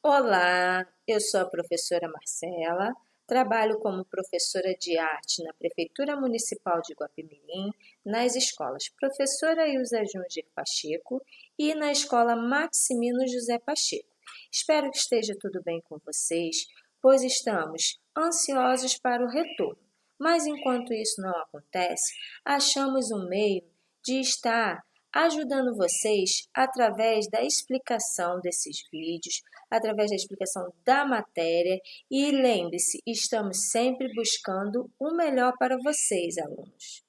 Olá, eu sou a professora Marcela, trabalho como professora de arte na Prefeitura Municipal de Guapimirim, nas escolas Professora Ilza Junger Pacheco e na Escola Maximino José Pacheco. Espero que esteja tudo bem com vocês, pois estamos ansiosos para o retorno. Mas enquanto isso não acontece, achamos um meio de estar ajudando vocês através da explicação desses vídeos, através da explicação da matéria. E lembre-se, estamos sempre buscando o melhor para vocês, alunos.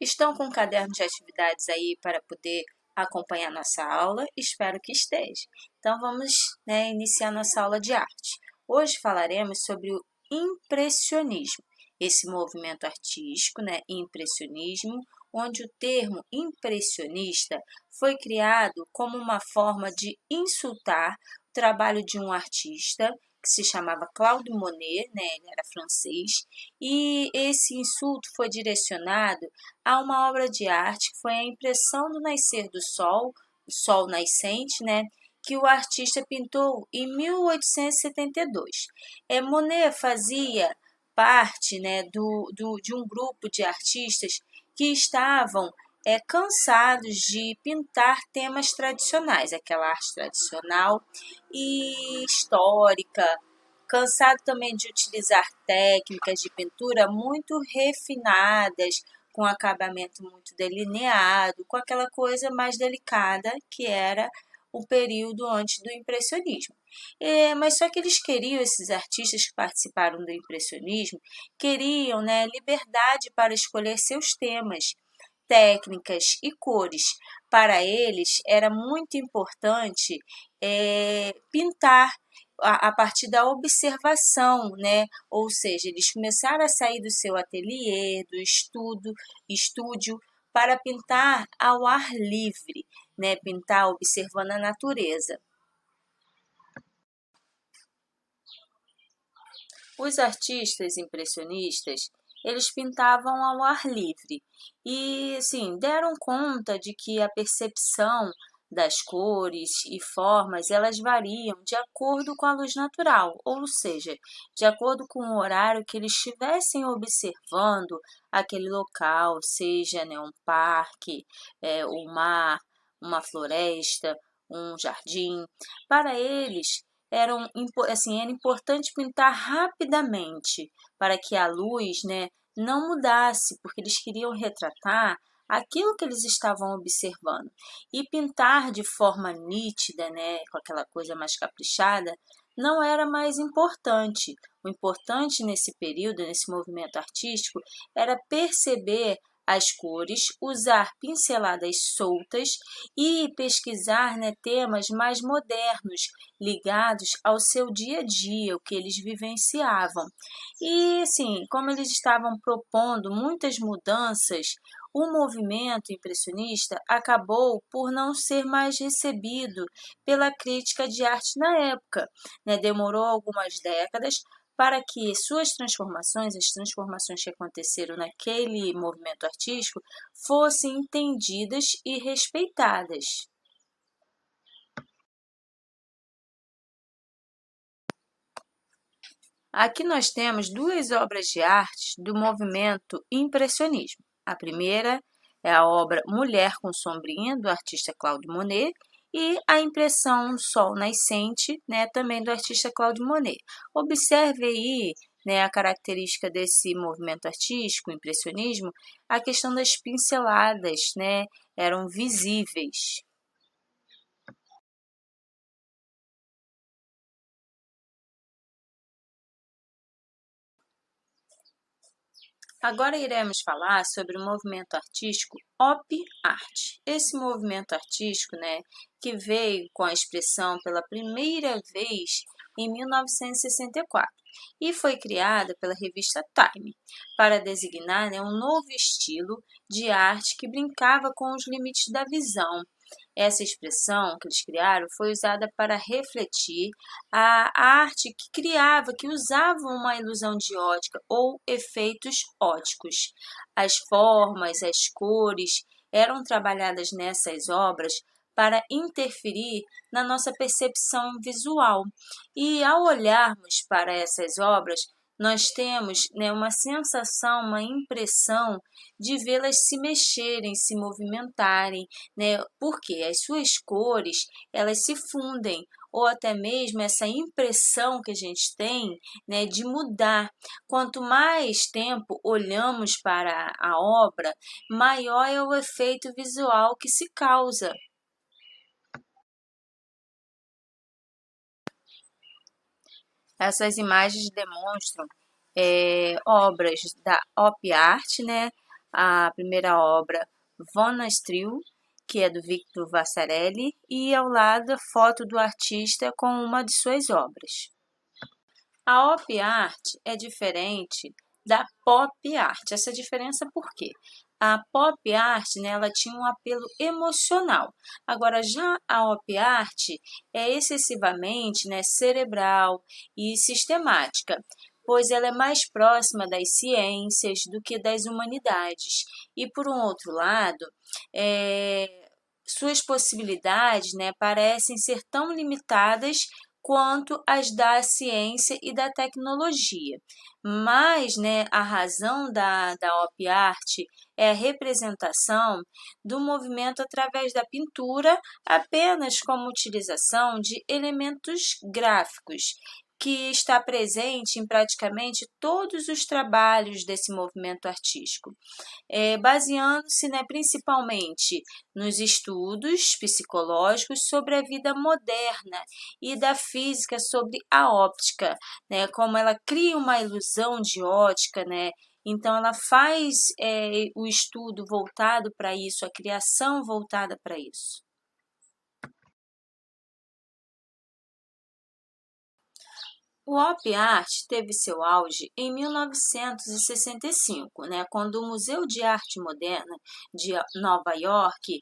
Estão com um caderno de atividades aí para poder acompanhar nossa aula? Espero que esteja. Então vamos, iniciar nossa aula de arte. Hoje falaremos sobre o impressionismo, esse movimento artístico, impressionismo, onde o termo impressionista foi criado como uma forma de insultar o trabalho de um artista que se chamava Claude Monet, ele era francês, e esse insulto foi direcionado a uma obra de arte que foi a impressão do nascer do sol, o sol nascente, que o artista pintou em 1872. Monet fazia parte de um grupo de artistas que estavam cansados de pintar temas tradicionais, aquela arte tradicional e histórica, cansado também de utilizar técnicas de pintura muito refinadas, com acabamento muito delineado, com aquela coisa mais delicada que era o período antes do impressionismo. Mas só que eles queriam, esses artistas que participaram do impressionismo, queriam liberdade para escolher seus temas, técnicas e cores. Para eles era muito importante pintar a partir da observação, Ou seja, eles começaram a sair do seu ateliê, do estúdio, para pintar ao ar livre, Pintar observando a natureza. Os artistas impressionistas, eles pintavam ao ar livre e, assim, deram conta de que a percepção das cores e formas, elas variam de acordo com a luz natural, ou seja, de acordo com o horário que eles estivessem observando aquele local, seja um parque, o mar, uma floresta, um jardim. Para eles, era importante pintar rapidamente para que a luz, não mudasse, porque eles queriam retratar aquilo que eles estavam observando. E pintar de forma nítida, com aquela coisa mais caprichada, não era mais importante. O importante nesse período, nesse movimento artístico, era perceber as cores, usar pinceladas soltas e pesquisar temas mais modernos, ligados ao seu dia a dia, o que eles vivenciavam. E, assim, como eles estavam propondo muitas mudanças, o movimento impressionista acabou por não ser mais recebido pela crítica de arte na época. Demorou algumas décadas para que suas transformações, as transformações que aconteceram naquele movimento artístico, fossem entendidas e respeitadas. Aqui nós temos duas obras de arte do movimento impressionismo. A primeira é a obra Mulher com Sombrinha, do artista Claude Monet, e a impressão Sol Nascente, também do artista Claude Monet. Observe aí a característica desse movimento artístico, o impressionismo, a questão das pinceladas, eram visíveis. Agora iremos falar sobre o movimento artístico Op Art. Esse movimento artístico, que veio com a expressão pela primeira vez em 1964 e foi criada pela revista Time para designar um novo estilo de arte que brincava com os limites da visão. Essa expressão que eles criaram foi usada para refletir a arte que criava, que usava uma ilusão de ótica ou efeitos óticos. As formas, as cores eram trabalhadas nessas obras para interferir na nossa percepção visual. E ao olharmos para essas obras, nós temos, né, uma sensação, uma impressão de vê-las se mexerem, se movimentarem, né, porque as suas cores, elas se fundem, ou até mesmo essa impressão que a gente tem, né, de mudar. Quanto mais tempo olhamos para a obra, maior é o efeito visual que se causa. Essas imagens demonstram obras da Op Art, né? A primeira obra, Vonastril, que é do Victor Vasarely, e ao lado a foto do artista com uma de suas obras. A Op Art é diferente da Pop Art. Essa diferença por quê? A Pop Art, né, ela tinha um apelo emocional. Agora, já a Op Art é excessivamente, né, cerebral e sistemática, pois ela é mais próxima das ciências do que das humanidades. E, por um outro lado, suas possibilidades, né, parecem ser tão limitadas quanto as da ciência e da tecnologia. Mas, né, a razão da Op Art é a representação do movimento através da pintura, apenas como utilização de elementos gráficos, que está presente em praticamente todos os trabalhos desse movimento artístico, baseando-se, né, principalmente nos estudos psicológicos sobre a vida moderna e da física sobre a óptica, né, como ela cria uma ilusão de ótica, né, então ela faz o estudo voltado para isso, a criação voltada para isso. O Op Art teve seu auge em 1965, né, quando o Museu de Arte Moderna de Nova York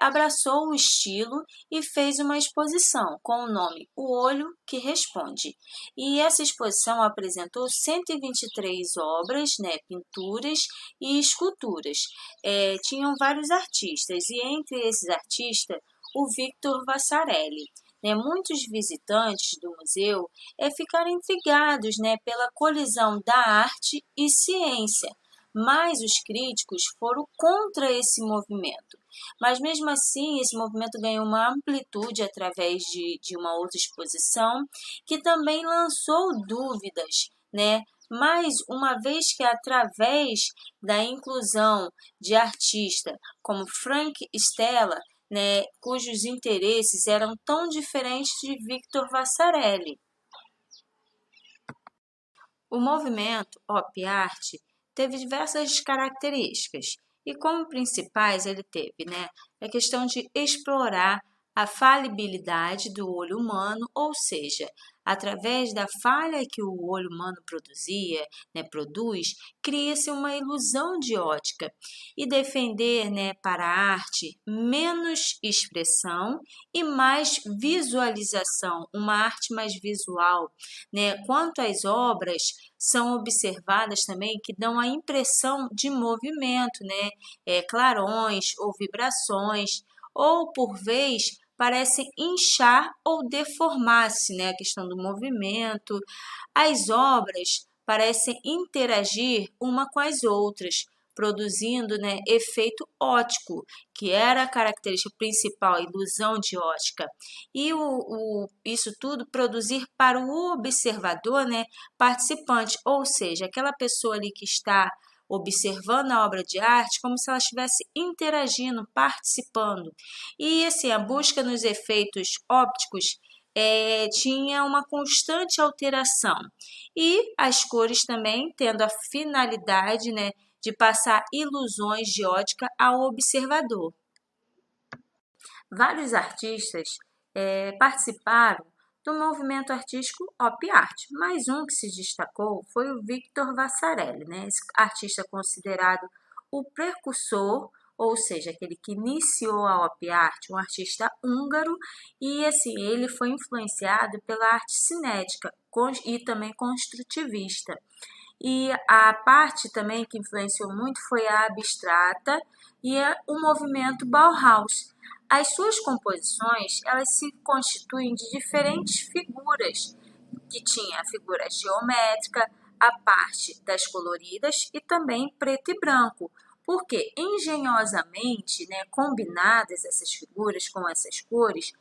abraçou o estilo e fez uma exposição com o nome O Olho que Responde. E essa exposição apresentou 123 obras, né, pinturas e esculturas. Tinham vários artistas, e entre esses artistas, o Victor Vasarely. Muitos visitantes do museu ficaram intrigados, né, pela colisão da arte e ciência, mas os críticos foram contra esse movimento. Mas mesmo assim, esse movimento ganhou uma amplitude através de uma outra exposição, que também lançou dúvidas, né? Mas uma vez que através da inclusão de artistas como Frank Stella, né, cujos interesses eram tão diferentes de Victor Vasarely. O movimento Op Art teve diversas características e como principais ele teve, né, a questão de explorar a falibilidade do olho humano, ou seja, através da falha que o olho humano produz, cria-se uma ilusão de ótica e defender, né, para a arte menos expressão e mais visualização, uma arte mais visual, né? Quanto às obras, são observadas também que dão a impressão de movimento, né? Clarões ou vibrações, ou por vez parecem inchar ou deformar-se, né? A questão do movimento. As obras parecem interagir uma com as outras, produzindo, né, efeito óptico, que era a característica principal, a ilusão de ótica. E isso tudo produzir para o observador, né, participante, ou seja, aquela pessoa ali que está observando a obra de arte como se ela estivesse interagindo, participando. E assim, a busca nos efeitos ópticos tinha uma constante alteração. E as cores também tendo a finalidade, né, de passar ilusões de ótica ao observador. Vários artistas participaram do movimento artístico Op Art, mas um que se destacou foi o Victor Vasarely, né? Esse artista considerado o precursor, ou seja, aquele que iniciou a Op Art, um artista húngaro, e assim, ele foi influenciado pela arte cinética e também construtivista. E a parte também que influenciou muito foi a abstrata e o movimento Bauhaus. As suas composições, elas se constituem de diferentes figuras, que tinha a figura geométrica, a parte das coloridas e também preto e branco, porque engenhosamente, né, combinadas essas figuras com essas cores,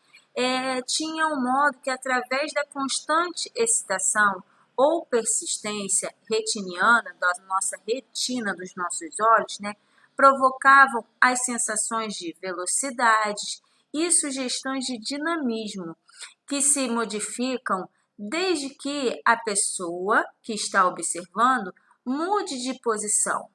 tinha um modo que através da constante excitação ou persistência retiniana da nossa retina dos nossos olhos, né, provocavam as sensações de velocidade e sugestões de dinamismo, que se modificam desde que a pessoa que está observando mude de posição.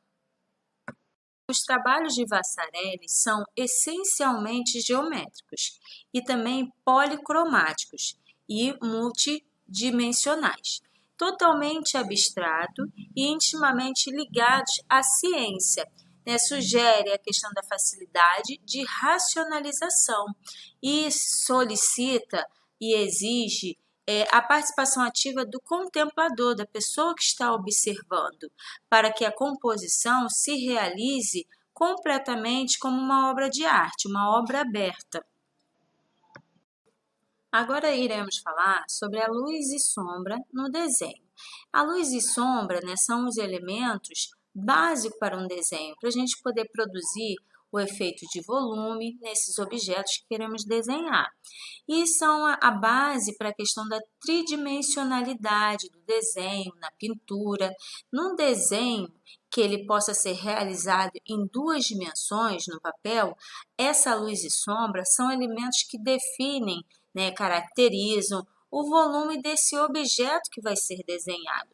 Os trabalhos de Vasarely são essencialmente geométricos e também policromáticos e multidimensionais, totalmente abstrato e intimamente ligados à ciência, né? Sugere a questão da facilidade de racionalização e solicita e exige a participação ativa do contemplador, da pessoa que está observando, para que a composição se realize completamente como uma obra de arte, uma obra aberta. Agora iremos falar sobre a luz e sombra no desenho. A luz e sombra, né, são os elementos básicos para um desenho, para a gente poder produzir o efeito de volume nesses objetos que queremos desenhar. E são a base para a questão da tridimensionalidade do desenho, na pintura. Num desenho que ele possa ser realizado em 2 dimensões no papel, essa luz e sombra são elementos que definem, né, caracterizam o volume desse objeto que vai ser desenhado.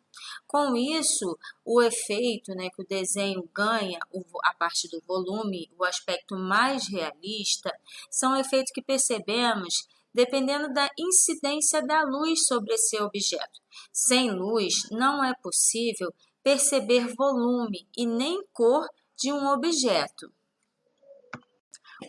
Com isso, o efeito, né, que o desenho ganha, a parte do volume, o aspecto mais realista, são efeitos que percebemos dependendo da incidência da luz sobre esse objeto. Sem luz, não é possível perceber volume e nem cor de um objeto.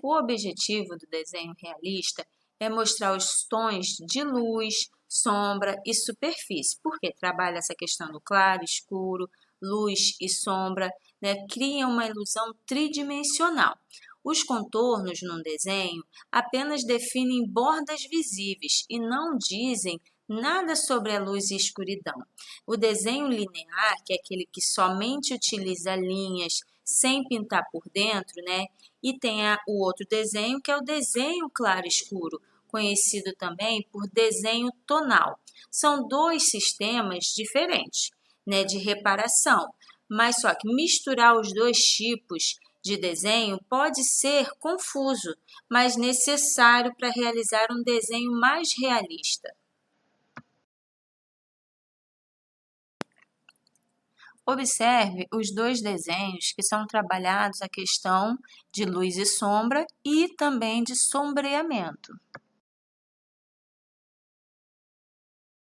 O objetivo do desenho realista é mostrar os tons de luz, sombra e superfície, porque trabalha essa questão do claro, escuro, luz e sombra, né? Cria uma ilusão tridimensional. Os contornos num desenho apenas definem bordas visíveis e não dizem nada sobre a luz e escuridão. O desenho linear, que é aquele que somente utiliza linhas sem pintar por dentro, né? E tem o outro desenho, que é o desenho claro-escuro, conhecido também por desenho tonal. São 2 sistemas diferentes, né, de reparação, mas só que misturar os 2 tipos de desenho pode ser confuso, mas necessário para realizar um desenho mais realista. Observe os 2 desenhos que são trabalhados a questão de luz e sombra e também de sombreamento.